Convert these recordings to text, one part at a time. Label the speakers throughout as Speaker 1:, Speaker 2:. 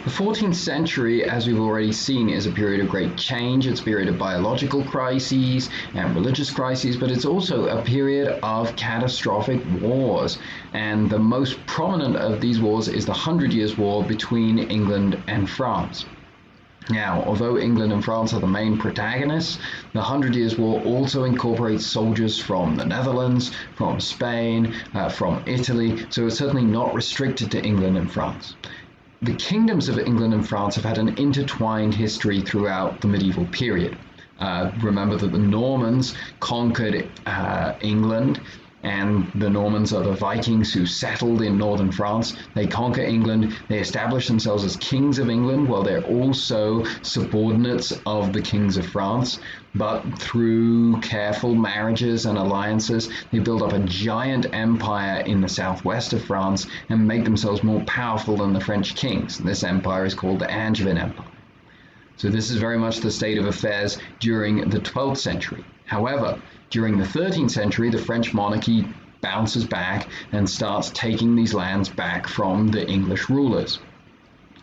Speaker 1: The 14th century, as we've already seen, is a period of great change. It's a period of biological crises and religious crises, but it's also a period of catastrophic wars. And the most prominent of these wars is the Hundred Years' War between England and France. Now, although England and France are the main protagonists, the Hundred Years' War also incorporates soldiers from the Netherlands, from Spain, from Italy, so it's certainly not restricted to England and France. The kingdoms of England and France have had an intertwined history throughout the medieval period. Remember that the Normans conquered England, and the Normans are the Vikings who settled in northern France. They conquer England, they establish themselves as kings of England while they're also subordinates of the kings of France. But through careful marriages and alliances, they build up a giant empire in the southwest of France and make themselves more powerful than the French kings. This empire is called the Angevin Empire. So this is very much the state of affairs during the 12th century. However, during the 13th century, the French monarchy bounces back and starts taking these lands back from the English rulers.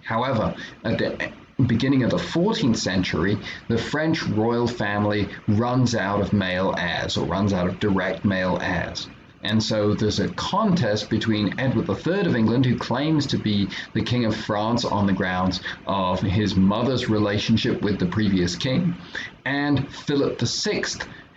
Speaker 1: However, at the beginning of the 14th century, the French royal family runs out of male heirs, or runs out of direct male heirs. And so there's a contest between Edward III of England, who claims to be the King of France on the grounds of his mother's relationship with the previous king, and Philip VI,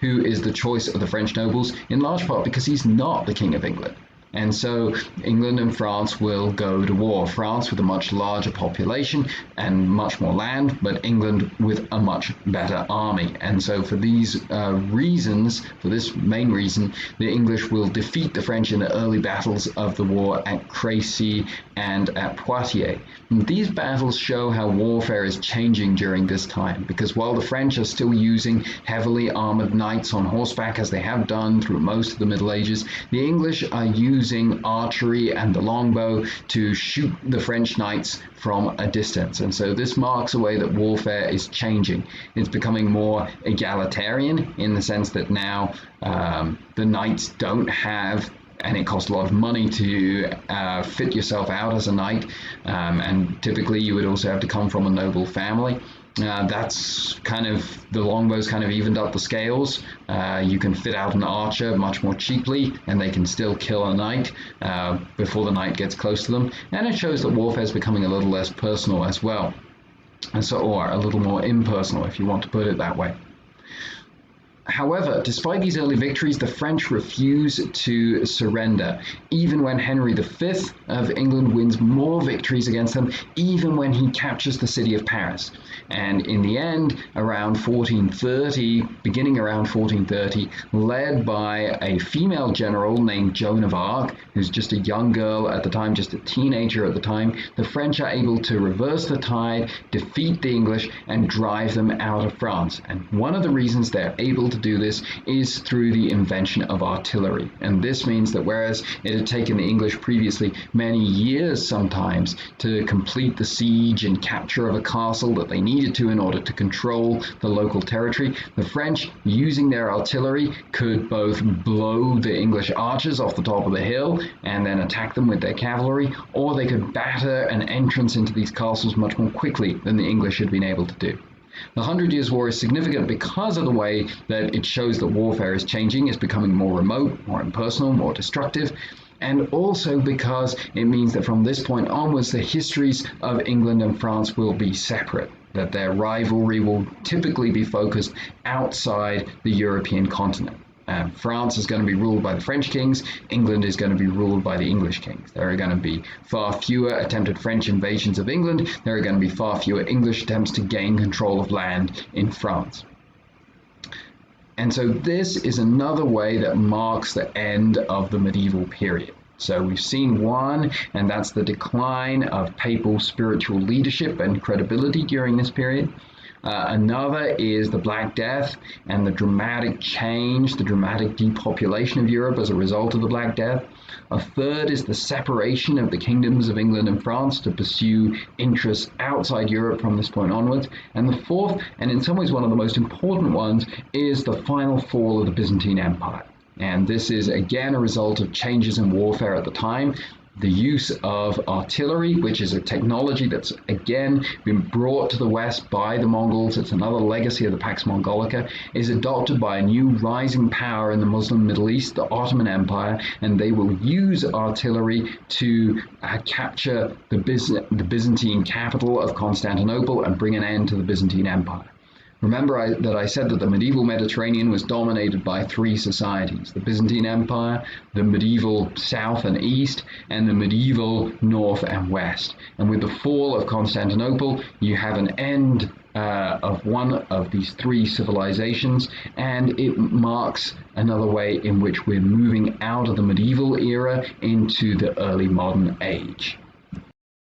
Speaker 1: who is the choice of the French nobles, in large part because he's not the King of England. And so England and France will go to war. France with a much larger population and much more land, but England with a much better army. And so for these reasons, for this main reason, the English will defeat the French in the early battles of the war at Crécy and at Poitiers. And these battles show how warfare is changing during this time, because while the French are still using heavily armored knights on horseback, as they have done through most of the Middle Ages, the English are using archery and the longbow to shoot the French knights from a distance. And so this marks a way that warfare is changing. It's becoming more egalitarian in the sense that now the knights don't have, and it costs a lot of money to fit yourself out as a knight, and typically you would also have to come from a noble family. That's kind of, the longbows kind of evened up the scales. You can fit out an archer much more cheaply, and they can still kill a knight before the knight gets close to them. And it shows that warfare is becoming a little less personal as well, and so, or a little more impersonal, if you want to put it that way. However, despite these early victories, the French refuse to surrender, even when Henry V of England wins more victories against them, even when he captures the city of Paris. And in the end, around 1430, beginning around 1430, led by a female general named Joan of Arc, who's just a young girl at the time, just a teenager at the time, the French are able to reverse the tide, defeat the English, and drive them out of France. And one of the reasons they're able to do this is through the invention of artillery. And this means that whereas it had taken the English previously many years sometimes to complete the siege and capture of a castle that they needed to in order to control the local territory, the French, using their artillery, could both blow the English archers off the top of the hill and then attack them with their cavalry, or they could batter an entrance into these castles much more quickly than the English had been able to do. The Hundred Years' War is significant because of the way that it shows that warfare is changing, is becoming more remote, more impersonal, more destructive, and also because it means that from this point onwards, the histories of England and France will be separate, that their rivalry will typically be focused outside the European continent. France is going to be ruled by the French kings. England is going to be ruled by the English kings. There are going to be far fewer attempted French invasions of England. There are going to be far fewer English attempts to gain control of land in France. And so this is another way that marks the end of the medieval period. So we've seen one, and that's the decline of papal spiritual leadership and credibility during this period. Another is the Black Death and the dramatic change, the dramatic depopulation of Europe as a result of the Black Death. A third is the separation of the kingdoms of England and France to pursue interests outside Europe from this point onwards. And the fourth, and in some ways one of the most important ones, is the final fall of the Byzantine Empire. And this is again a result of changes in warfare at the time. The use of artillery, which is a technology that's again been brought to the West by the Mongols, it's another legacy of the Pax Mongolica, is adopted by a new rising power in the Muslim Middle East, the Ottoman Empire, and they will use artillery to capture the Byzantine capital of Constantinople and bring an end to the Byzantine Empire. Remember that I said that the medieval Mediterranean was dominated by three societies: the Byzantine Empire, the medieval South and East, and the medieval North and West. And with the fall of Constantinople, you have an end of one of these three civilizations, and it marks another way in which we're moving out of the medieval era into the early modern age.